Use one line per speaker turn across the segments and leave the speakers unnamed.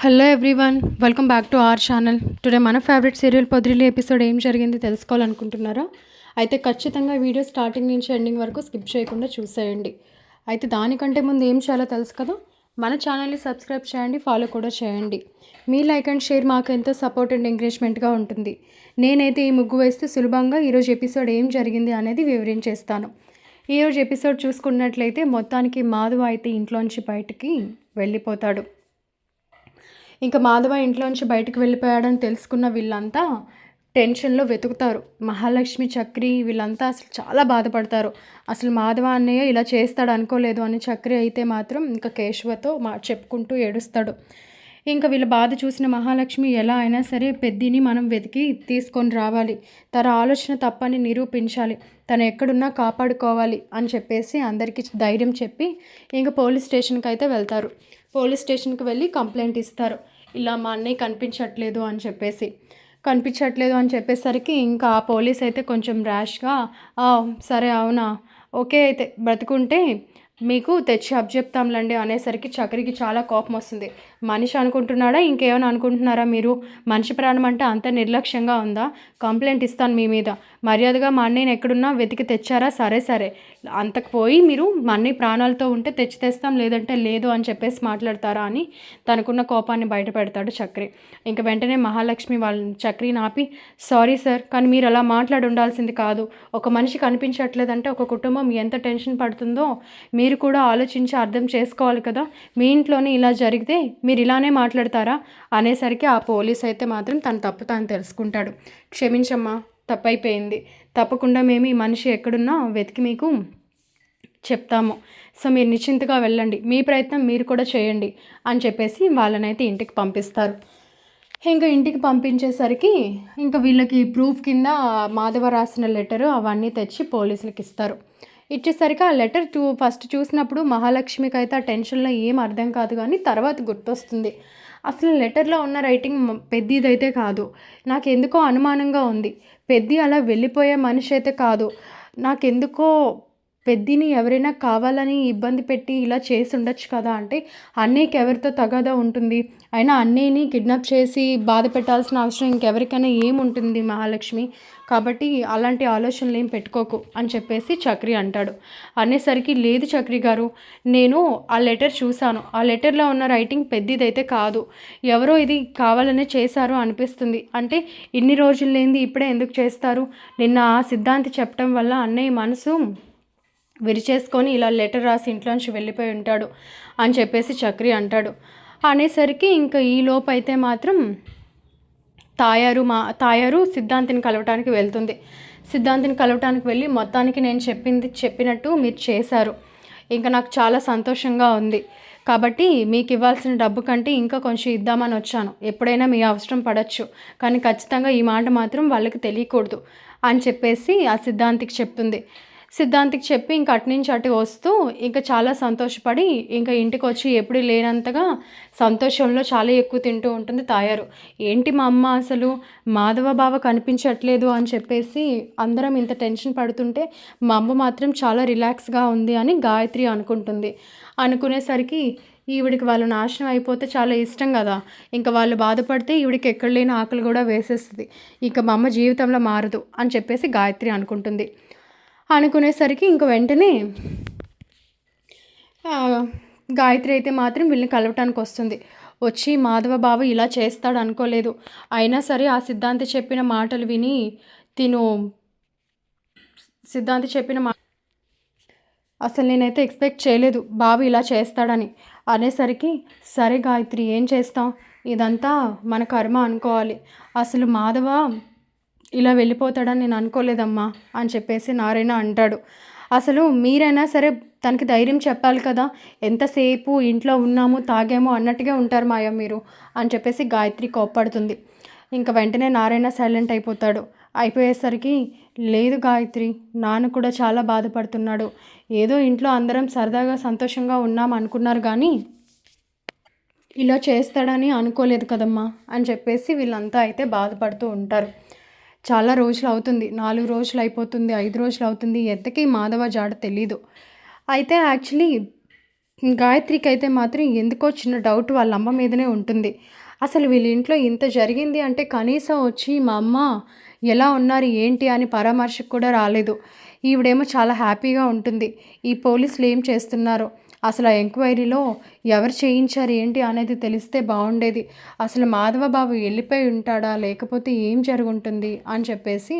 Hello everyone, welcome back to our channel. Today మన favourite serial పొదిరిల్లు episode ఏం జరిగింది తెలుసుకోవాలనుకుంటున్నారా? అయితే ఖచ్చితంగా వీడియో స్టార్టింగ్ నుంచి ఎండింగ్ వరకు స్కిప్ చేయకుండా చూసేయండి. అయితే దానికంటే ముందు ఏం చేయాలో తెలుసు కదా, మన ఛానల్ని సబ్స్క్రైబ్ చేయండి, ఫాలో కూడా చేయండి. మీ లైక్ అండ్ షేర్ మాకు ఎంతో సపోర్ట్ అండ్ ఎంకరేజ్మెంట్గా ఉంటుంది. నేనైతే ఈ ముగ్గు వేస్తే సులభంగా ఈరోజు ఎపిసోడ్ ఏం జరిగింది అనేది వివరించేస్తాను. ఈరోజు ఎపిసోడ్ చూసుకున్నట్లయితే మొత్తానికి మాధవ అయితే ఇంట్లోంచి బయటికి వెళ్ళిపోతాడు. ఇంకా మాధవ ఇంట్లోంచి బయటకు వెళ్ళిపోయాడని తెలుసుకున్న వీళ్ళంతా టెన్షన్లో వెతుకుతారు. మహాలక్ష్మి, చక్రి వీళ్ళంతా అసలు చాలా బాధపడతారు. అసలు మాధవ అన్నయ్య ఇలా చేస్తాడు అనుకోలేదు అని చక్రి అయితే మాత్రం ఇంకా కేశవతో చెప్పుకుంటూ ఏడుస్తాడు. ఇంకా వీళ్ళ బాధ చూసిన మహాలక్ష్మి ఎలా అయినా సరే పెద్దిని మనం వెతికి తీసుకొని రావాలి, తన ఆలోచన తప్పని నిరూపించాలి, తను ఎక్కడున్నా కాపాడుకోవాలి అని చెప్పేసి అందరికీ ధైర్యం చెప్పి ఇంకా పోలీస్ స్టేషన్కి అయితే వెళ్తారు. పోలీస్ స్టేషన్కి వెళ్ళి కంప్లైంట్ ఇస్తారు. ఇలా మా అన్నయ్య కనిపించట్లేదు అని చెప్పేసరికి ఇంకా ఆ పోలీస్ అయితే కొంచెం ర్యాష్గా సరే అవునా, ఓకే అయితే బ్రతుకుంటే మీకు తెచ్చి అబ్జెప్తాంలండి అనేసరికి చక్రికి చాలా కోపం వస్తుంది. మనిషి అనుకుంటున్నాడా, ఇంకేమైనా అనుకుంటున్నారా మీరు? మనిషి ప్రాణం అంటే అంత నిర్లక్ష్యంగా ఉందా? కంప్లైంట్ ఇస్తాను మీ మీద. మర్యాదగా మా అన్నయ్యని ఎక్కడున్నా వెతికి తెచ్చారా? సరే అంతకు పోయి మీరు మా అన్నయ్య ప్రాణాలతో ఉంటే తెస్తాం, లేదంటే లేదు అని చెప్పేసి మాట్లాడతారా అని తనకున్న కోపాన్ని బయటపెడతాడు చక్రి. ఇంకా వెంటనే మహాలక్ష్మి వాళ్ళ చక్రిని ఆపి, సారీ సార్, కానీ మీరు అలా మాట్లాడి ఉండాల్సింది కాదు. ఒక మనిషి కనిపించట్లేదంటే ఒక కుటుంబం ఎంత టెన్షన్ పడుతుందో మీరు కూడా ఆలోచించి అర్థం చేసుకోవాలి కదా. మీ ఇంట్లోనే ఇలా జరిగితే మీరు ఇలానే మాట్లాడతారా అనేసరికి ఆ పోలీస్ అయితే మాత్రం తన తప్పు తాను తెలుసుకుంటాడు. క్షమించమ్మా, తప్పైపోయింది, తప్పకుండా మేము ఈ మనిషి ఎక్కడున్నా వెతికి మీకు చెప్తాము, సో మీరు నిశ్చింతగా వెళ్ళండి, మీ ప్రయత్నం మీరు కూడా చేయండి అని చెప్పేసి వాళ్ళనైతే ఇంటికి పంపిస్తారు. ఇంకా ఇంటికి పంపించేసరికి ఇంకా వీళ్ళకి ప్రూఫ్ కింద మాధవ రాసిన లెటరు అవన్నీ తెచ్చి పోలీసులకు ఇస్తారు. ఇచ్చేసరికి ఆ లెటర్ ఫస్ట్ చూసినప్పుడు మహాలక్ష్మికి అయితే ఆ టెన్షన్లో ఏం అర్థం కాదు, కానీ తర్వాత గుర్తొస్తుంది. అసలు లెటర్లో ఉన్న రైటింగ్ పెద్దిదైతే కాదు. నాకెందుకో అనుమానంగా ఉంది. పెద్ది అలా వెళ్ళిపోయే మనిషి అయితే కాదు. నాకెందుకో పెద్దిని ఎవరైనా కావాలని ఇబ్బంది పెట్టి ఇలా చేసి ఉండొచ్చు కదా. అంటే అన్నయ్యకి ఎవరితో తగాదా ఉంటుంది, అయినా అన్నయ్యని కిడ్నాప్ చేసి బాధ పెట్టాల్సిన అవసరం ఇంకెవరికైనా ఏముంటుంది మహాలక్ష్మి, కాబట్టి అలాంటి ఆలోచనలు ఏం పెట్టుకోకు అని చెప్పేసి చక్రి అంటాడు. అనేసరికి లేదు చక్రి గారు, నేను ఆ లెటర్ చూశాను, ఆ లెటర్లో ఉన్న రైటింగ్ పెద్దదైతే కాదు, ఎవరో ఇది కావాలనే చేశారు అనిపిస్తుంది. అంటే ఇన్ని రోజులు లేనిది ఇప్పుడే ఎందుకు చేస్తారు? నిన్న ఆ సిద్ధాంతి చెప్పడం వల్ల అన్నయ్య మనసు విరిచేసుకొని ఇలా లెటర్ రాసి ఇంట్లోంచి వెళ్ళిపోయి ఉంటాడు అని చెప్పేసి చక్రి అంటాడు. అనేసరికి ఇంకా ఈ లోపు అయితే మాత్రం తాయారు సిద్ధాంతిని కలవటానికి వెళ్తుంది. సిద్ధాంతిని కలవటానికి వెళ్ళి మొత్తానికి నేను చెప్పినట్టు మీరు చేశారు, ఇంకా నాకు చాలా సంతోషంగా ఉంది, కాబట్టి మీకు ఇవ్వాల్సిన డబ్బు కంటే ఇంకా కొంచెం ఇద్దామని వచ్చాను, ఎప్పుడైనా మీ అవసరం పడవచ్చు, కానీ ఖచ్చితంగా ఈ మాట మాత్రం వాళ్ళకి తెలియకూడదు అని చెప్పేసి ఆ సిద్ధాంతికి చెప్తుంది. సిద్ధాంతికి చెప్పి ఇంక అటునుంచి అటు వస్తూ ఇంకా చాలా సంతోషపడి ఇంకా ఇంటికి వచ్చి ఎప్పుడు లేనంతగా సంతోషంలో చాలా ఎక్కువ తింటూ ఉంటుంది తాయారు. ఏంటి మా అమ్మ అసలు మాధవ బావ కనిపించట్లేదు అని చెప్పేసి అందరం ఇంత టెన్షన్ పడుతుంటే మా అమ్మ మాత్రం చాలా రిలాక్స్గా ఉంది అని గాయత్రి అనుకుంటుంది. అనుకునేసరికి ఈవిడికి వాళ్ళు నాశనం అయిపోతే చాలా ఇష్టం కదా, ఇంకా వాళ్ళు బాధపడితే ఈవిడికి ఎక్కడ లేని ఆకలి కూడా వేసేస్తుంది, ఇక మా అమ్మ జీవితంలో మారదు అని చెప్పేసి గాయత్రి అనుకుంటుంది. అనుకునేసరికి ఇంక వెంటనే గాయత్రి అయితే మాత్రం వీళ్ళని కలవటానికి వస్తుంది. వచ్చి మాధవ బావ ఇలా చేస్తాడు అనుకోలేదు, అయినా సరే ఆ సిద్ధాంతి చెప్పిన మాటలు విని సిద్ధాంతి చెప్పిన అసలు నేనైతే ఎక్స్పెక్ట్ చేయలేదు బావ ఇలా చేస్తాడని అనేసరికి, సరే గాయత్రి ఏం చేస్తాం, ఇదంతా మన కర్మ అనుకోవాలి, అసలు మాధవ ఇలా వెళ్ళిపోతాడని నేను అనుకోలేదమ్మా అని చెప్పేసి నారాయణ అంటాడు. అసలు మీరైనా సరే తనకి ధైర్యం చెప్పాలి కదా, ఎంతసేపు ఇంట్లో ఉన్నాము తాగాము అన్నట్టుగా ఉంటారు మాయ మీరు అని చెప్పేసి గాయత్రి కోప్పడుతుంది. ఇంకా వెంటనే నారాయణ సైలెంట్ అయిపోయేసరికి, లేదు గాయత్రి, నాన్న కూడా చాలా బాధపడుతున్నాడు, ఏదో ఇంట్లో అందరం సరదాగా సంతోషంగా ఉన్నాం అనుకున్నారు కానీ ఇలా చేస్తాడని అనుకోలేదు కదమ్మా అని చెప్పేసి వీళ్ళంతా అయితే బాధపడుతూ ఉంటారు. చాలా రోజులు అవుతుంది, 4 రోజులు అయిపోతుంది, 5 రోజులు అవుతుంది, ఎంతకీ మాధవ జాడ తెలీదు. అయితే యాక్చువల్లీ గాయత్రికి అయితే మాత్రం ఎందుకో చిన్న డౌట్ వాళ్ళ అమ్మ మీదనే ఉంటుంది. అసలు వీళ్ళ ఇంట్లో ఇంత జరిగింది అంటే కనీసం వచ్చి మా అమ్మ ఎలా ఉన్నారు ఏంటి అని పరామర్శకు కూడా రాలేదు. ఈవిడేమో చాలా హ్యాపీగా ఉంటుంది. ఈ పోలీసులు ఏం చేస్తున్నారో, అసలు ఆ ఎంక్వైరీలో ఎవరు చేయించారు ఏంటి అనేది తెలిస్తే బాగుండేది. అసలు మాధవ బాబు వెళ్ళిపోయి ఉంటాడా, లేకపోతే ఏం జరుగుంటుంది అని చెప్పేసి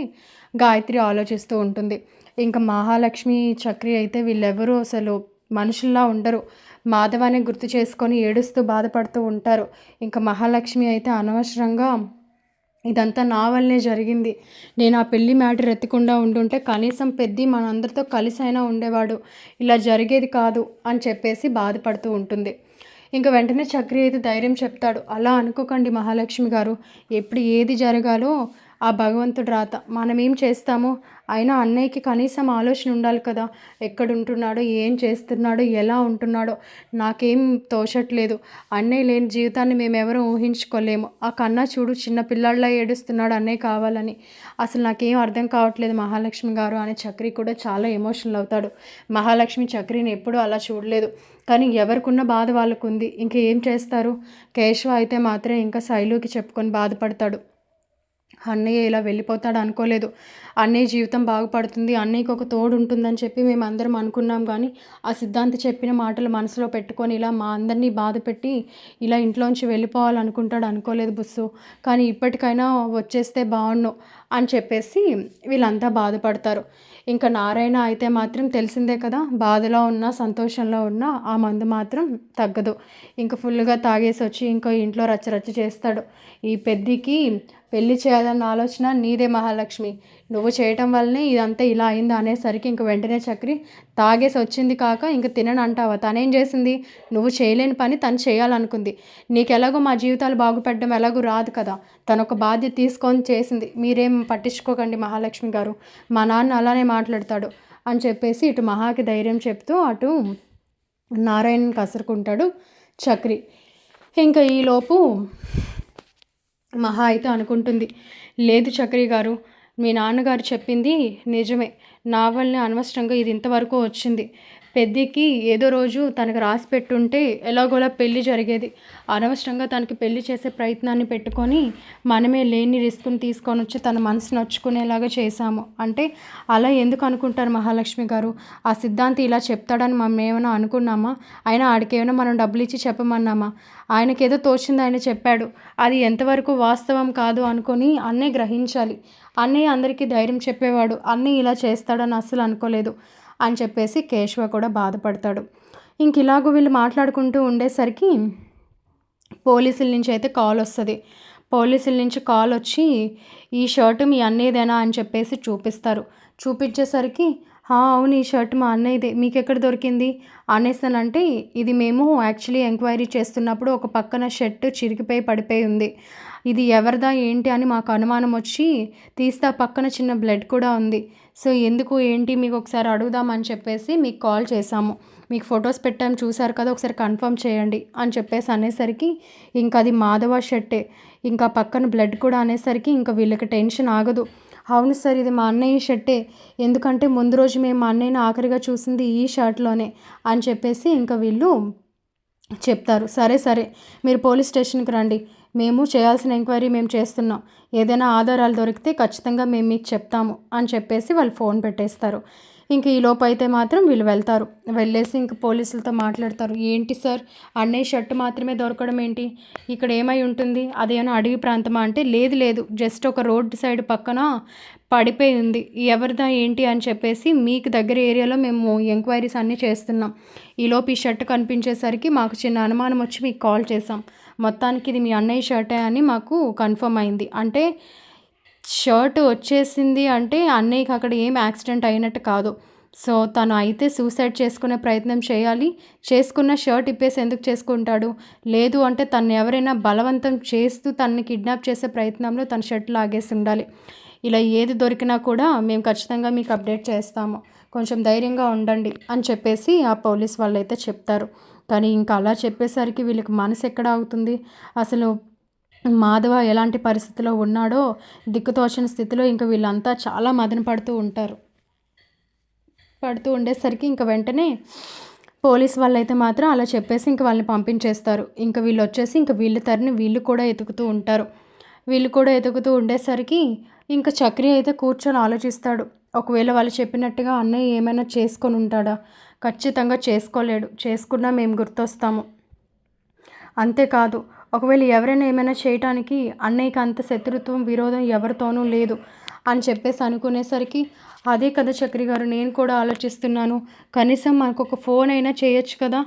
గాయత్రి ఆలోచిస్తూ ఉంటుంది. ఇంకా మహాలక్ష్మి, చక్రి అయితే వీళ్ళెవరూ అసలు మనుషుల్లా ఉండరు. మాధవాన్ని గుర్తు చేసుకొని ఏడుస్తూ బాధపడుతూ ఉంటారు. ఇంకా మహాలక్ష్మి అయితే అనవసరంగా ఇదంతా నా వల్లనే జరిగింది, నేను ఆ పెళ్లి మ్యాటర్ ఎత్తకుండా ఉండుంటే కనీసం పెద్ది మనందరితో కలిసి అయినా ఉండేవాడు, ఇలా జరిగేది కాదు అని చెప్పేసి బాధపడుతూ ఉంటుంది. ఇంక వెంటనే చక్రి అయితే ధైర్యం చెప్తాడు. అలా అనుకోకండి మహాలక్ష్మి గారు, ఎప్పుడు ఏది జరగాలో ఆ భగవంతుడు రాత, మనమేం చేస్తామో. అయినా అన్నయ్యకి కనీసం ఆలోచన ఉండాలి కదా, ఎక్కడుంటున్నాడో, ఏం చేస్తున్నాడో, ఎలా ఉంటున్నాడో నాకేం తోచట్లేదు. అన్నయ్య లేని జీవితాన్ని మేమెవరూ ఊహించుకోలేము. ఆ కన్నా చూడు చిన్న పిల్లాడిలా ఏడుస్తున్నాడు అన్నయ్య కావాలని. అసలు నాకేం అర్థం కావట్లేదు మహాలక్ష్మి గారు అని చక్రి కూడా చాలా ఎమోషనల్ అవుతాడు. మహాలక్ష్మి చక్రిని ఎప్పుడూ అలా చూడలేదు. కానీ ఎవరికున్న బాధ వాళ్ళకు ఉంది. ఇంక ఏం చేస్తారు. కేశవ అయితే మాత్రం ఇంకా శైలుకి చెప్పుకొని బాధపడతాడు. అన్నయ్య ఇలా వెళ్ళిపోతాడు అనుకోలేదు, అన్నయ్య జీవితం బాగుపడుతుంది, అన్నయ్యకి ఒక తోడు ఉంటుందని చెప్పి మేమందరం అనుకున్నాం. కానీ ఆ సిద్ధాంతి చెప్పిన మాటలు మనసులో పెట్టుకొని ఇలా మా అందరినీ బాధ పెట్టి ఇలా ఇంట్లోంచి వెళ్ళిపోవాలనుకుంటాడు అనుకోలేదు బుస్సు. కానీ ఇప్పటికైనా వచ్చేస్తే బాగుండు అని చెప్పేసి వీళ్ళంతా బాధపడతారు. ఇంకా నారాయణ అయితే మాత్రం తెలిసిందే కదా, బాధలో ఉన్నా సంతోషంలో ఉన్నా ఆ మందు మాత్రం తగ్గదు. ఇంకా ఫుల్గా తాగేసి వచ్చి ఇంకో ఇంట్లో రచ్చరచ్చ చేస్తాడు. ఈ పెద్దికి పెళ్లి చేయాలన్న ఆలోచన నీదే మహాలక్ష్మి, నువ్వు చేయటం వల్లనే ఇదంతా ఇలా అయింది అనేసరికి ఇంక వెంటనే చక్రి తాగేసి వచ్చింది కాక ఇంక తినని అంటావా, తనేం చేసింది, నువ్వు చేయలేని పని తను చేయాలనుకుంది. నీకు ఎలాగో మా జీవితాలు బాగుపడడం ఎలాగో రాదు కదా, తను ఒక బాధ్యత తీసుకొని చేసింది, మీరేం పట్టించుకోకండి మహాలక్ష్మి గారు, మా నాన్న అలానే మాట్లాడతాడు అని చెప్పేసి ఇటు మహాకి ధైర్యం చెప్తూ అటు నారాయణని కసురుకుంటాడు చక్రి. ఇంకా ఈలోపు మహా అయితే అనుకుంటుంది, లేదు చక్రి గారు, మీ నాన్నగారు చెప్పింది నిజమే, నా వల్లనే అనవసరంగా ఇది ఇంతవరకు వచ్చింది. పెద్దికి ఏదో రోజు తనకు రాసి పెట్టుంటే ఎలాగోలా పెళ్లి జరిగేది, అనవసరంగా తనకి పెళ్లి చేసే ప్రయత్నాన్ని పెట్టుకొని మనమే లేని రిస్క్ని తీసుకొని వచ్చి తన మనసు నొచ్చుకునేలాగా చేశాము అంటే అలా ఎందుకు అనుకుంటారు మహాలక్ష్మి గారు, ఆ సిద్ధాంతి ఇలా చెప్తాడని మనం ఏమైనా అనుకున్నామా, అయినా ఆడికేమైనా మనం డబ్బులు ఇచ్చి చెప్పమన్నామా, ఆయనకేదో తోచింది ఆయన చెప్పాడు, అది ఎంతవరకు వాస్తవం కాదు అనుకొని అన్నయ్య గ్రహించాలి, అన్నయ్య అందరికీ ధైర్యం చెప్పేవాడు, అన్నయ్య ఇలా చేస్తాడని అస్సలు అనుకోలేదు అని చెప్పేసి కేశవ కూడా బాధపడతాడు. ఇంక ఇలాగూ వీళ్ళు మాట్లాడుకుంటూ ఉండేసరికి పోలీసుల నుంచి అయితే కాల్ వస్తుంది. పోలీసుల నుంచి కాల్ వచ్చి ఈ షర్టు మీ అన్నయ్యదేనా అని చెప్పేసి చూపిస్తారు. చూపించేసరికి అవును ఈ షర్ట్ మా అన్నయ్యదే, మీకు ఎక్కడ దొరికింది అనేసానంటే, ఇది మేము యాక్చువల్లీ ఎంక్వైరీ చేస్తున్నప్పుడు ఒక పక్కన షర్ట్ చిరిగిపోయి పడిపోయి ఉంది, ఇది ఎవరిదా ఏంటి అని మాకు అనుమానం వచ్చి తీస్తే పక్కన చిన్న బ్లడ్ కూడా ఉంది, సో ఎందుకు ఏంటి మీకు ఒకసారి అడుగుదామని చెప్పేసి మీకు కాల్ చేశాము, మీకు ఫొటోస్ పెట్టాము చూసారు కదా, ఒకసారి కన్ఫర్మ్ చేయండి అని చెప్పేసి అనేసరికి ఇంకా అది మాధవ షర్టే, ఇంకా పక్కన బ్లడ్ కూడా అనేసరికి ఇంకా వీళ్ళకి టెన్షన్ ఆగదు. అవును సార్ ఇది మా అన్నయ్య షర్టే, ఎందుకంటే ముందు రోజు మేము మా అన్నయ్యని ఆఖరిగా చూసింది ఈ షర్ట్లోనే అని చెప్పేసి ఇంకా వీళ్ళు చెప్తారు. సరే సరే మీరు పోలీస్ స్టేషన్కి రండి, మేము చేయాల్సిన ఎంక్వైరీ మేము చేస్తున్నాం, ఏదైనా ఆధారాలు దొరికితే ఖచ్చితంగా మేము మీకు చెప్తాము అని చెప్పేసి వాళ్ళు ఫోన్ పెట్టేస్తారు. ఇంక ఈ లోపు అయితే మాత్రం వీళ్ళు వెళ్తారు. వెళ్ళేసి ఇంక పోలీసులతో మాట్లాడతారు. ఏంటి సార్ అన్నయ్య షర్ట్ మాత్రమే దొరకడం ఏంటి, ఇక్కడ ఏమై ఉంటుంది, అదేమైనా అడవి ప్రాంతమా అంటే లేదు లేదు జస్ట్ ఒక రోడ్ సైడ్ పక్కన పడిపోయి ఉంది, ఎవరిదా ఏంటి అని చెప్పేసి మీకు దగ్గర ఏరియాలో మేము ఎంక్వైరీస్ అన్నీ చేస్తున్నాం, ఈలోపు ఈ షర్ట్ కనిపించేసరికి మాకు చిన్న అనుమానం వచ్చి మీకు కాల్ చేసాం, మొత్తానికి ఇది మీ అన్నయ్య షర్టే అని మాకు కన్ఫర్మ్ అయింది, అంటే షర్ట్ వచ్చేసింది అంటే అన్నయ్యకి అక్కడ ఏం యాక్సిడెంట్ అయినట్టు కాదు, సో తను అయితే సూసైడ్ చేసుకునే ప్రయత్నం చేయాలి, చేసుకున్న షర్ట్ ఇప్పేసి ఎందుకు చేసుకుంటాడు, లేదు అంటే తను ఎవరైనా బలవంతం చేస్తూ తనని కిడ్నాప్ చేసే ప్రయత్నంలో తన షర్ట్ లాగేసి ఉండాలి, ఇలా ఏది దొరికినా కూడా మేము ఖచ్చితంగా మీకు అప్డేట్ చేస్తాము, కొంచెం ధైర్యంగా ఉండండి అని చెప్పేసి ఆ పోలీస్ వాళ్ళు అయితే చెప్తారు. కానీ ఇంకా అలా చెప్పేసరికి వీళ్ళకి మనసు ఎక్కడ ఆగుతుంది, అసలు మాధవ ఎలాంటి పరిస్థితిలో ఉన్నాడో దిక్కుతోచని స్థితిలో ఇంకా వీళ్ళంతా చాలా మదన పడుతూ ఉండేసరికి ఇంకా వెంటనే పోలీస్ వాళ్ళైతే మాత్రం అలా చెప్పేసి ఇంక వాళ్ళని పంపించేస్తారు. ఇంక వీళ్ళొచ్చేసి ఇంక వీళ్ళ తరని వీళ్ళు కూడా ఎతుకుతూ ఉంటారు. వీళ్ళు కూడా ఎతుకుతూ ఉండేసరికి ఇంక చక్రి అయితే కూర్చొని ఆలోచిస్తాడు. ఒకవేళ వాళ్ళు చెప్పినట్టుగా అన్నయ్య ఏమైనా చేసుకొని ఉంటాడా? ఖచ్చితంగా చేసుకోలేడు. చేసుకున్నా మేము గుర్తొస్తాము. అంతేకాదు ఒకవేళ ఎవరైనా ఏమైనా చేయటానికి అన్నయ్యకి అంత శత్రుత్వం, విరోధం ఎవరితోనూ లేదు అని చెప్పేసి అనుకునేసరికి అదే కదా చక్రి గారు నేను కూడా ఆలోచిస్తున్నాను. కనీసం మనకొక ఫోన్ అయినా చేయొచ్చు కదా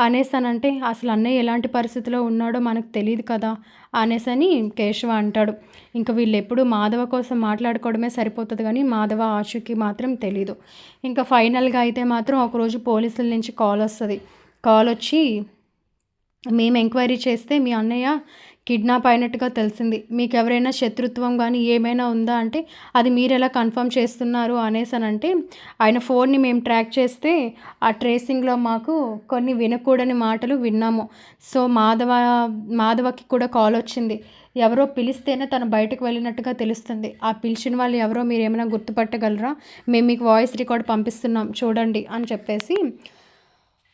అనేసానంటే అసలు అన్నయ్య ఎలాంటి పరిస్థితిలో ఉన్నాడో మనకు తెలియదు కదా అనేసని కేశవ అంటాడు. ఇంక వీళ్ళెప్పుడు మాధవ కోసం మాట్లాడుకోవడమే సరిపోతుంది కానీ మాధవ ఆశుకి మాత్రం తెలీదు. ఇంకా ఫైనల్గా అయితే మాత్రం ఒకరోజు పోలీసుల నుంచి కాల్ వస్తుంది. కాల్ వచ్చి మేము ఎంక్వైరీ చేస్తే మీ అన్నయ్య కిడ్నాప్ అయినట్టుగా తెలిసింది. మీకు ఎవరైనా శత్రుత్వం కానీ ఏమైనా ఉందా అంటే అది మీరు ఎలా కన్ఫర్మ్ చేస్తున్నారు అనేసానంటే ఆయన ఫోన్ని మేము ట్రాక్ చేస్తే ఆ ట్రేసింగ్లో మాకు కొన్ని వినకూడని మాటలు విన్నాము. సో మాధవకి కూడా కాల్ వచ్చింది. ఎవరో పిలిస్తేనే తను బయటకు వెళ్ళినట్టుగా తెలుస్తుంది. ఆ పిలిచిన వాళ్ళు ఎవరో మీరు ఏమైనా గుర్తుపట్టగలరా? మేము మీకు వాయిస్ రికార్డ్ పంపిస్తున్నాం చూడండి అని చెప్పేసి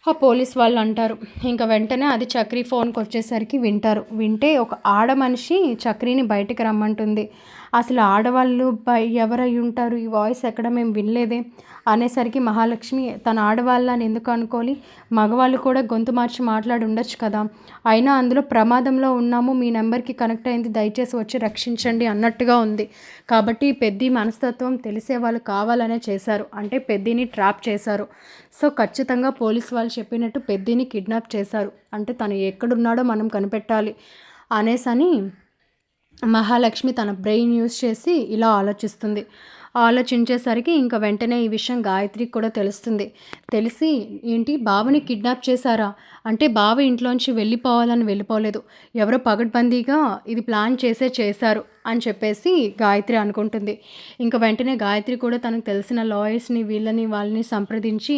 ఆ పోలీస్ వాళ్ళు అంటారు. ఇంకా వెంటనే అది చక్రి ఫోన్కి వచ్చేసరికి వింటారు. వింటే ఒక ఆడ మనిషి చక్రిని బయటికి రమ్మంటుంది. అసలు ఆడవాళ్ళు ఎవరై ఉంటారు? ఈ వాయిస్ ఎక్కడ మేము వినలేదే అనేసరికి మహాలక్ష్మి తన ఆడవాళ్ళని ఎందుకు అనుకోని మగవాళ్ళు కూడా గొంతు మార్చి మాట్లాడి ఉండొచ్చు కదా, అయినా అందులో ప్రమాదంలో ఉన్నాము, మీ నెంబర్కి కనెక్ట్ అయింది, దయచేసి వచ్చి రక్షించండి అన్నట్టుగా ఉంది. కాబట్టి పెద్ది మనస్తత్వం తెలిసే వాళ్ళు కావాలనే చేశారు, అంటే పెద్దిని ట్రాప్ చేశారు. సో ఖచ్చితంగా పోలీస్ వాళ్ళు చెప్పినట్టు పెద్దిని కిడ్నాప్ చేశారు, అంటే తను ఎక్కడున్నాడో మనం కనిపెట్టాలి అనేసని మహాలక్ష్మి తన బ్రెయిన్ యూజ్ చేసి ఇలా ఆలోచిస్తుంది. ఆలోచించేసరికి ఇంకా వెంటనే ఈ విషయం గాయత్రికి కూడా తెలుస్తుంది. తెలిసి ఏంటి బావని కిడ్నాప్ చేశారా అంటే బావ ఇంట్లోంచి వెళ్ళిపోవాలని వెళ్ళిపోలేదు, ఎవరో పగడ్బందీగా ఇది ప్లాన్ చేశారు అని చెప్పేసి గాయత్రి అనుకుంటుంది. ఇంకా వెంటనే గాయత్రి కూడా తనకు తెలిసిన లాయర్స్ని వాళ్ళని సంప్రదించి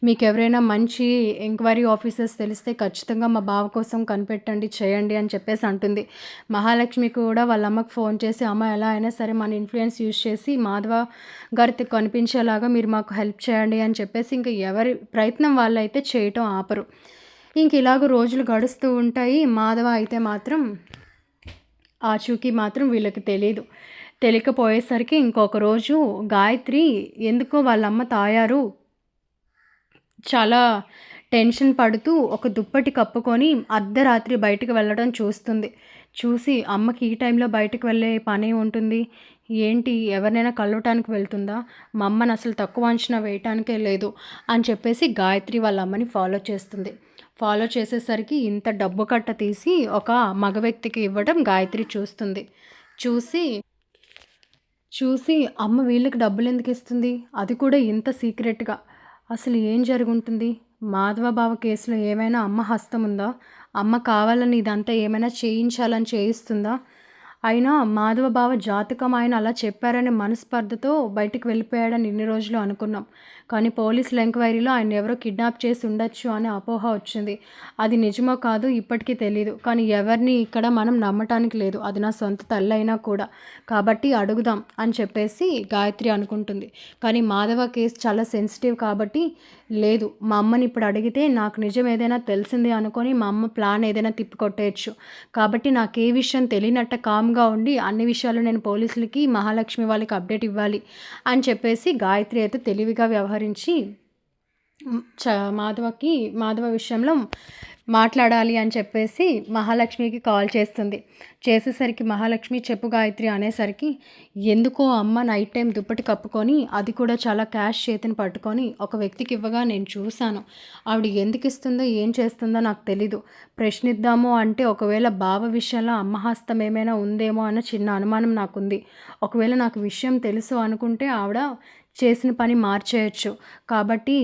మీకు ఎవరైనా మంచి ఎంక్వైరీ ఆఫీసర్స్ తెలిస్తే ఖచ్చితంగా మా బావ కోసం కనిపెట్టండి చేయండి అని చెప్పేసి అంటుంది. మహాలక్ష్మి కూడా వాళ్ళ అమ్మకు ఫోన్ చేసి అమ్మ ఎలా అయినా సరే మన ఇన్ఫ్లుయెన్స్ యూజ్ చేసి మాధవ గారికి కనిపించేలాగా మీరు మాకు హెల్ప్ చేయండి అని చెప్పేసి ఇంకా ఎవరి ప్రయత్నం వాళ్ళైతే చేయటం ఆపరు. ఇంక ఇలాగ రోజులు గడుస్తూ ఉంటాయి. మాధవ అయితే మాత్రం ఆచూకీ మాత్రం వీళ్ళకి తెలియకపోయేసరికి ఇంకొక రోజు గాయత్రి ఎందుకో వాళ్ళమ్మ తాయారు చాలా టెన్షన్ పడుతూ ఒక దుప్పటి కప్పుకొని అర్ధరాత్రి బయటకు వెళ్ళడం చూసి అమ్మకి ఈ టైంలో బయటకు వెళ్ళే పని ఉంటుంది ఏంటి, ఎవరినైనా కలవటానికి వెళ్తుందా, మా అమ్మని అసలు తక్కువ అంచనా వేయటానికే లేదు అని చెప్పేసి గాయత్రి వాళ్ళ అమ్మని ఫాలో చేసేసరికి ఇంత డబ్బు కట్ట తీసి ఒక మగ వ్యక్తికి ఇవ్వడం గాయత్రి చూసి అమ్మ వీళ్ళకి డబ్బులు ఎందుకు ఇస్తుంది, అది కూడా ఇంత సీక్రెట్గా, అసలు ఏం జరుగుంటుంది, మాధవ బావ కేసులో ఏమైనా అమ్మ హస్తం ఉందా, అమ్మ కావాలని ఇదంతా ఏమైనా చేయించాలని చేయిస్తుందా, అయినా మాధవ బావ జాతకం ఆయన అలా చెప్పారనే మనస్పర్ధతో బయటికి వెళ్ళిపోయాడని ఇన్ని రోజులు అనుకున్నాం, కానీ పోలీసుల ఎంక్వైరీలో ఆయన ఎవరో కిడ్నాప్ చేసి ఉండొచ్చు అనే అపోహ వచ్చింది. అది నిజమో కాదు ఇప్పటికీ తెలియదు, కానీ ఎవరిని ఇక్కడ మనం నమ్మటానికి లేదు, అది నా సొంత తల్లి అయినా కూడా, కాబట్టి అడుగుదాం అని చెప్పేసి గాయత్రి అనుకుంటుంది. కానీ మాధవ కేసు చాలా సెన్సిటివ్ కాబట్టి లేదు, మా అమ్మని ఇప్పుడు అడిగితే నాకు నిజం ఏదైనా తెలిసింది అనుకొని మా అమ్మ ప్లాన్ ఏదైనా తిప్పికొట్టేయచ్చు, కాబట్టి నాకు ఏ విషయం తెలియనట్ట కామ్గా ఉండి అన్ని విషయాలు నేను పోలీసులకి మహాలక్ష్మి వాళ్ళకి అప్డేట్ ఇవ్వాలి అని చెప్పేసి గాయత్రి అయితే తెలివిగా వ్యవహరించి మాధవ విషయంలో మాట్లాడాలి అని చెప్పేసి మహాలక్ష్మికి కాల్ చేసేసరికి మహాలక్ష్మి చెప్పు గాయత్రి అనేసరికి ఎందుకో అమ్మ నైట్ టైం దుప్పటి కప్పుకొని అది కూడా చాలా క్యాష్ చేతిని పట్టుకొని ఒక వ్యక్తికి ఇవ్వగా నేను చూశాను, ఆవిడ ఎందుకు ఇస్తుందో ఏం చేస్తుందో నాకు తెలీదు, ప్రశ్నిద్దాము అంటే ఒకవేళ బావ విషయంలో అమ్మ హస్తం ఏమైనా ఉందేమో అన్న చిన్న అనుమానం నాకుంది, ఒకవేళ నాకు విషయం తెలుసు అనుకుంటే ఆవిడ చేసిన పని మార్చేయచ్చు, కాబట్టి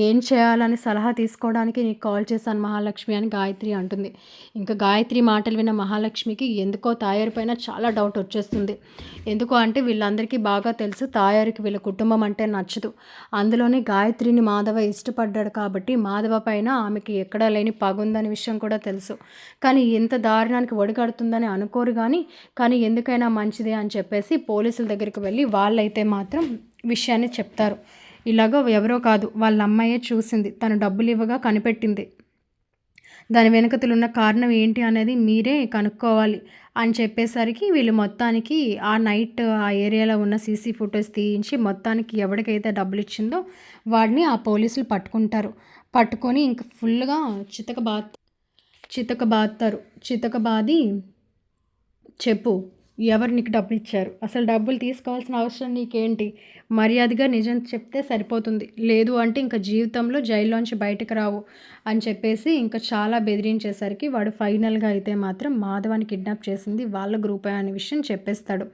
ఏం చేయాలని సలహా తీసుకోవడానికి నీకు కాల్ చేశాను మహాలక్ష్మి అని గాయత్రి అంటుంది. ఇంకా గాయత్రి మాటలు విన్న మహాలక్ష్మికి ఎందుకో తాయారు పైన చాలా డౌట్ వచ్చేస్తుంది. ఎందుకో అంటే వీళ్ళందరికీ బాగా తెలుసు తాయారుకి వీళ్ళ కుటుంబం అంటే నచ్చదు, అందులోనే గాయత్రిని మాధవ ఇష్టపడ్డాడు కాబట్టి మాధవ పైన ఆమెకి ఎక్కడా లేని పగుందని విషయం కూడా తెలుసు, కానీ ఇంత దారుణానికి ఒడిగడుతుందని అనుకోరు కానీ ఎందుకైనా మంచిదే అని చెప్పేసి పోలీసుల దగ్గరికి వెళ్ళి వాళ్ళైతే మాత్రం విషయాన్ని చెప్తారు. ఇలాగ ఎవరో కాదు వాళ్ళ అమ్మాయే చూసింది. తను డబ్బులు ఇవ్వగా కనిపెట్టింది. దాని వెనకతలున్న కారణం ఏంటి అనేది మీరే కనుక్కోవాలి అని చెప్పేసరికి వీళ్ళు మొత్తానికి ఆ నైట్ ఆ ఏరియాలో ఉన్న సీసీ ఫుటేజ్ తీయించి మొత్తానికి ఎవరికైతే డబ్బులు ఇచ్చిందో వాడిని ఆ పోలీసులు పట్టుకుంటారు. పట్టుకొని ఇంక ఫుల్గా చితకబాదుతారు. చితకబాది చెప్పు, ఎవరు నీకు డబ్బులు ఇచ్చారు, అసలు డబ్బులు తీసుకోవాల్సిన అవసరం నీకేంటి, మర్యాదగా నిజం చెప్తే సరిపోతుంది, లేదు అంటే ఇంకా జీవితంలో జైల్లోంచి బయటకు రావు అని చెప్పేసి ఇంకా చాలా బెదిరించేసరికి వాడు ఫైనల్గా అయితే మాత్రం మాధవాన్ని కిడ్నాప్ చేసింది వాళ్ళ గ్రూపే అనే విషయం చెప్పేస్తాడు.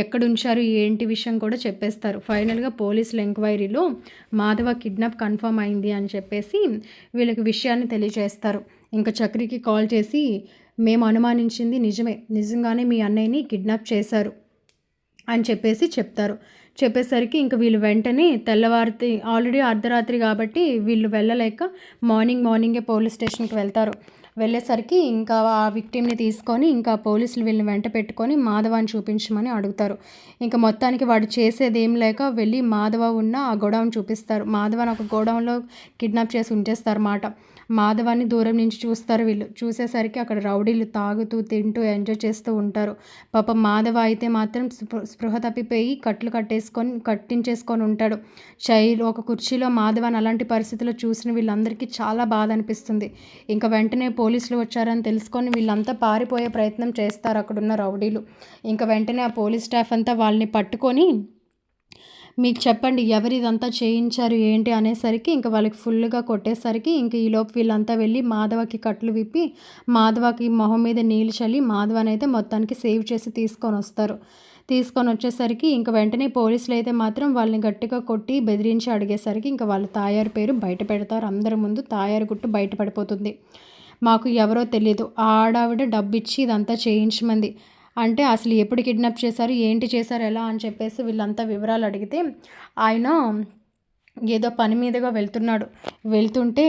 ఎక్కడుంచారు ఏంటి విషయం కూడా చెప్పేస్తారు. ఫైనల్గా పోలీసుల ఎంక్వైరీలో మాధవ కిడ్నాప్ కన్ఫర్మ్ అయింది అని చెప్పేసి వీళ్ళకి విషయాన్ని తెలియజేస్తారు. ఇంకా చక్రికి కాల్ చేసి మేము అనుమానించింది నిజమే, నిజంగానే మీ అన్నయ్యని కిడ్నాప్ చేశారు అని చెప్పేసి చెప్తారు. చెప్పేసరికి ఇంక వీళ్ళు వెంటనే తెల్లవారితే ఆల్రెడీ అర్ధరాత్రి కాబట్టి వీళ్ళు వెళ్ళలేక మార్నింగే పోలీస్ స్టేషన్కి వెళ్తారు. వెళ్ళేసరికి ఇంకా ఆ విక్టిమ్ని తీసుకొని ఇంకా పోలీసులు వీళ్ళని వెంట పెట్టుకొని మాధవాన్ని చూపించమని అడుగుతారు. ఇంకా మొత్తానికి వాడు చేసేది ఏం లేక వెళ్ళి మాధవ ఉన్న ఆ గోడౌన్ చూపిస్తారు. మాధవాన్ని ఒక గోడౌన్లో కిడ్నాప్ చేసి ఉంచేస్తారన్నమాట. మాధవాన్ని దూరం నుంచి చూస్తారు వీళ్ళు. చూసేసరికి అక్కడ రౌడీలు తాగుతూ తింటూ ఎంజాయ్ చేస్తూ ఉంటారు. పాపం మాధవ అయితే మాత్రం స్పృహ తప్పిపోయి కట్టించేసుకొని ఉంటాడు. ఒక కుర్చీలో మాధవాన్ని అలాంటి పరిస్థితుల్లో చూసిన వీళ్ళందరికీ చాలా బాధ అనిపిస్తుంది. ఇంకా వెంటనే పోలీసులు వచ్చారని తెలుసుకొని వీళ్ళంతా పారిపోయే ప్రయత్నం చేస్తారు అక్కడున్న రౌడీలు. ఇంకా వెంటనే ఆ పోలీస్ స్టాఫ్ అంతా వాళ్ళని పట్టుకొని మీకు చెప్పండి ఎవరు ఇదంతా చేయించారు ఏంటి అనేసరికి ఇంకా వాళ్ళకి ఫుల్గా కొట్టేసరికి ఇంక ఈలోపు వీళ్ళంతా వెళ్ళి మాధవకి కట్లు విప్పి మాధవకి మొహం మీద నీళ్ళు చల్లి మాధవని అయితే మొత్తానికి సేవ్ చేసి తీసుకొని వచ్చేసరికి ఇంకా వెంటనే పోలీసులు అయితే మాత్రం వాళ్ళని గట్టిగా కొట్టి బెదిరించి అడిగేసరికి ఇంకా వాళ్ళ తాయారు పేరు బయట పెడతారు. అందరి ముందు తాయారు గుట్టు బయటపడిపోతుంది. మాకు ఎవరో తెలియదు, ఆడావిడ డబ్బిచ్చి ఇదంతా చేయించమంది అంటే అసలు ఎప్పుడు కిడ్నాప్ చేశారు, ఏంటి చేశారు, ఎలా అని చెప్పేసి వీళ్ళంతా వివరాలు అడిగితే ఆయన ఏదో పని మీదుగా వెళ్తుంటే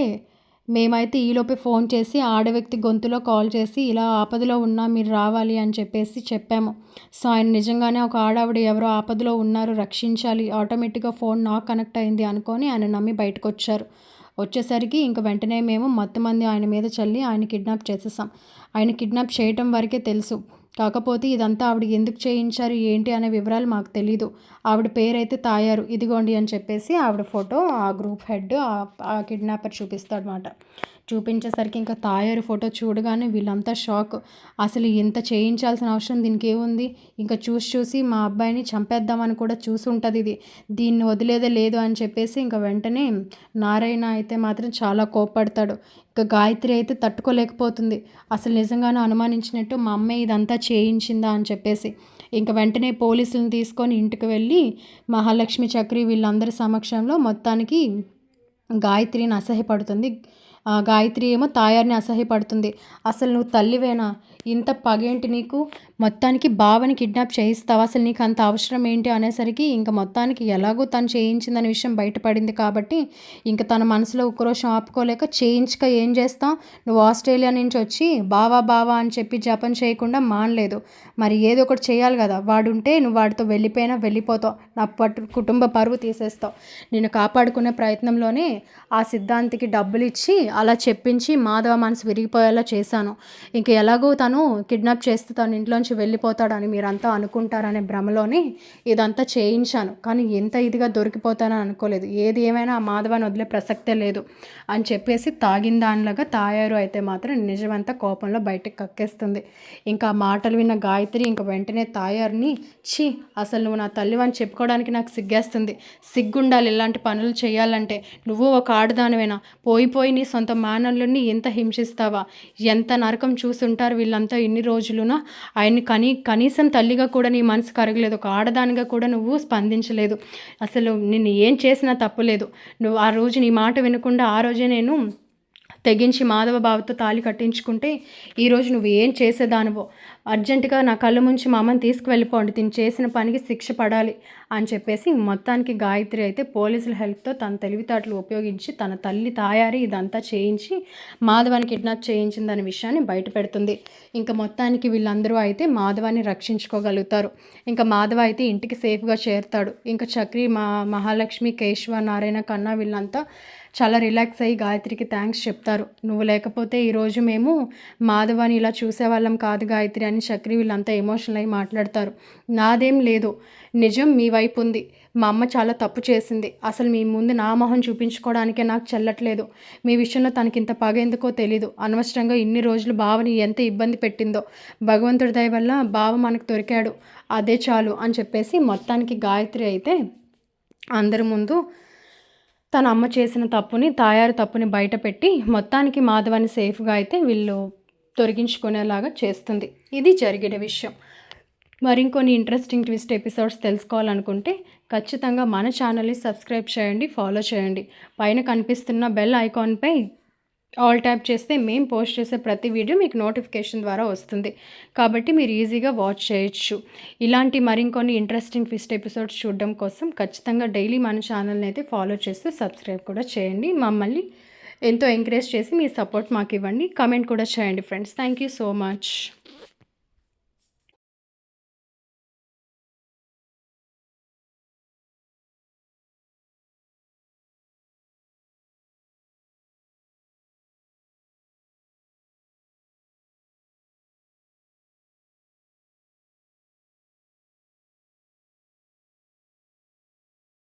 మేమైతే ఈలోపే ఫోన్ చేసి ఆడవ్యక్తి గొంతులో కాల్ చేసి ఇలా ఆపదలో ఉన్నా మీరు రావాలి అని చెప్పేసి చెప్పాము. సో ఆయన నిజంగానే ఒక ఆడావిడ ఎవరో ఆపదలో ఉన్నారు, రక్షించాలి, ఆటోమేటిక్గా ఫోన్ నాకు కనెక్ట్ అయింది అనుకొని ఆయన నమ్మి బయటకు వచ్చేసరికి ఇంక వెంటనే మేము మొత్తం మంది ఆయన మీద చల్లి ఆయన కిడ్నాప్ చేసేసాం. ఆయన కిడ్నాప్ చేయటం వరకే తెలుసు. కాకపోతే ఇదంతా ఆవిడ ఎందుకు చేయించారు ఏంటి అనే వివరాలు మాకు తెలీదు. ఆవిడ పేరైతే తాయారు, ఇదిగోండి అని చెప్పేసి ఆవిడ ఫోటో ఆ గ్రూప్ హెడ్ ఆ కిడ్నాపర్ చూపిస్తాడనమాట. చూపించేసరికి ఇంకా తాయారు ఫోటో చూడగానే వీళ్ళంతా షాక్. అసలు ఇంత చేయించాల్సిన అవసరం దీనికి ఏముంది, ఇంకా చూసి మా అబ్బాయిని చంపేద్దామని కూడా చూసి ఉంటుంది ఇది, దీన్ని వదిలేదే లేదు అని చెప్పేసి ఇంకా వెంటనే నారాయణ అయితే మాత్రం చాలా కోప్పడతాడు. ఇంకా గాయత్రి అయితే తట్టుకోలేకపోతుంది. అసలు నిజంగానే అనుమానించినట్టు మా అమ్మాయి ఇదంతా చేయించిందా అని చెప్పేసి ఇంకా వెంటనే పోలీసులను తీసుకొని ఇంటికి వెళ్ళి మహాలక్ష్మి చక్రి వీళ్ళందరి సమక్షంలో మొత్తానికి గాయత్రిని అసహ్యపడుతుంది. గాయత్రి ఏమో తాయారిని అసహ్యపడుతుంది. అసలు నువ్వు తల్లివేనా, ఇంత పగేంటి నీకు, మొత్తానికి బావని కిడ్నాప్ చేయిస్తావా, అసలు నీకు అంత అవసరం ఏంటి అనేసరికి ఇంకా మొత్తానికి ఎలాగో తను చేయించిందనే విషయం బయటపడింది కాబట్టి ఇంకా తన మనసులో ఉక్రోషం ఆపుకోలేక చేయించక ఏం చేస్తాం, నువ్వు ఆస్ట్రేలియా నుంచి వచ్చి బావా అని చెప్పి జపం చేయకుండా మానలేదు, మరి ఏదో ఒకటి చేయాలి కదా, వాడుంటే నువ్వు వాడితో వెళ్ళిపోతావు, నా కుటుంబ పరువు తీసేస్తావు, నేను కాపాడుకునే ప్రయత్నంలోనే ఆ సిద్ధాంతికి డబ్బులు ఇచ్చి అలా చెప్పించి మాధవ మనసు విరిగిపోయేలా చేశాను, ఇంక ఎలాగో తను కిడ్నాప్ చేస్తే తను ఇంట్లోంచి వెళ్ళిపోతాడని మీరంతా అనుకుంటారనే భ్రమలోనే ఇదంతా చేయించాను, కానీ ఎంత ఇదిగా దొరికిపోతానని అనుకోలేదు, ఏది ఏమైనా ఆ మాధవాన్ని వదిలే ప్రసక్తే లేదు అని చెప్పేసి తాగిన దానిలాగా తాయారు అయితే మాత్రం నిజమంతా కోపంలో బయటకు కక్కేస్తుంది. ఇంకా మాటలు విన్న గాయత్రి ఇంకా వెంటనే తాయారుని అసలు నువ్వు నా తల్లివని చెప్పుకోవడానికి నాకు సిగ్గేస్తుంది, సిగ్గుండాలి ఇలాంటి పనులు చేయాలంటే, నువ్వు ఒక ఆడదానివేనా, పోయి నీ సొంత మేనల్లుని ఎంత హింసిస్తావా, ఎంత నరకం చూసుంటారు వీళ్ళంతా ఇన్ని రోజులునా, ఆయన్ని కనీసం తల్లిగా కూడా నీ మనసు కరగలేదు, ఒక ఆడదానిగా కూడా నువ్వు స్పందించలేదు, అసలు నిన్ను ఏం చేసినా తప్పులేదు, నువ్వు ఆ రోజు నీ మాట వినకుండా ఆ రోజే నేను తెగించి మాధవ బావతో తాళి కట్టించుకుంటే ఈరోజు నువ్వు ఏం చేసేదానివో, అర్జెంటుగా నా కళ్ళు ముంచి మా అమ్మని తీసుకువెళ్ళిపోండి, తిని చేసిన పనికి శిక్ష పడాలి అని చెప్పేసి మొత్తానికి గాయత్రి అయితే పోలీసుల హెల్ప్తో తన తెలివితేటలు ఉపయోగించి తన తల్లి తాయారి ఇదంతా చేయించి మాధవాన్ని కిడ్నాప్ చేయించిందనే విషయాన్ని బయట పెడుతుంది. ఇంకా మొత్తానికి వీళ్ళందరూ అయితే మాధవాన్ని రక్షించుకోగలుగుతారు. ఇంకా మాధవ అయితే ఇంటికి సేఫ్గా చేరుతాడు. ఇంకా చక్రి, మహాలక్ష్మి, కేశవ, నారాయణ, కన్నా వీళ్ళంతా చాలా రిలాక్స్ అయ్యి గాయత్రికి థ్యాంక్స్ చెప్తారు. నువ్వు లేకపోతే ఈరోజు మేము మాధవాని ఇలా చూసేవాళ్ళం కాదు గాయత్రి అని చక్రి వీళ్ళంతా ఎమోషనల్ అయ్యి మాట్లాడతారు. నాదేం లేదు, నిజం మీ వైపు ఉంది. మా అమ్మ చాలా తప్పు చేసింది. అసలు మీ ముందు నా మొహం చూపించుకోవడానికే నాకు చెల్లట్లేదు. మీ విషయంలో తనకింత పగ ఎందుకో తెలీదు. అనవసరంగా ఇన్ని రోజులు బావని ఎంత ఇబ్బంది పెట్టిందో. భగవంతుడి దయ వల్ల బావ మనకు దొరికాడు, అదే చాలు అని చెప్పేసి మొత్తానికి గాయత్రి అయితే అందరి ముందు తన అమ్మ చేసిన తాయారు తప్పుని బయట పెట్టి మొత్తానికి మాధవాన్ని సేఫ్గా అయితే వీళ్ళు తొలగించుకునేలాగా చేస్తుంది. ఇది జరిగిన విషయం. మరికొన్ని ఇంట్రెస్టింగ్ ట్విస్ట్ ఎపిసోడ్స్ తెలుసుకోవాలనుకుంటే ఖచ్చితంగా మన ఛానల్ని సబ్స్క్రైబ్ చేయండి, ఫాలో చేయండి. పైన కనిపిస్తున్న బెల్ ఐకాన్పై ఆల్ ట్యాప్ చేస్తే మేము పోస్ట్ చేసే ప్రతి వీడియో మీకు నోటిఫికేషన్ ద్వారా వస్తుంది. కాబట్టి మీరు ఈజీగా వాచ్ చేయొచ్చు. ఇలాంటి మరికొన్ని ఇంట్రెస్టింగ్ ట్విస్ట్ ఎపిసోడ్స్ చూడడం కోసం ఖచ్చితంగా డైలీ మన ఛానల్ని అయితే ఫాలో చేస్తూ సబ్స్క్రైబ్ కూడా చేయండి. మమ్మల్ని ఎంతో ఎంకరేజ్ చేసి మీ సపోర్ట్ మాకు ఇవ్వండి. కామెంట్ కూడా చేయండి friends. Thank you so much.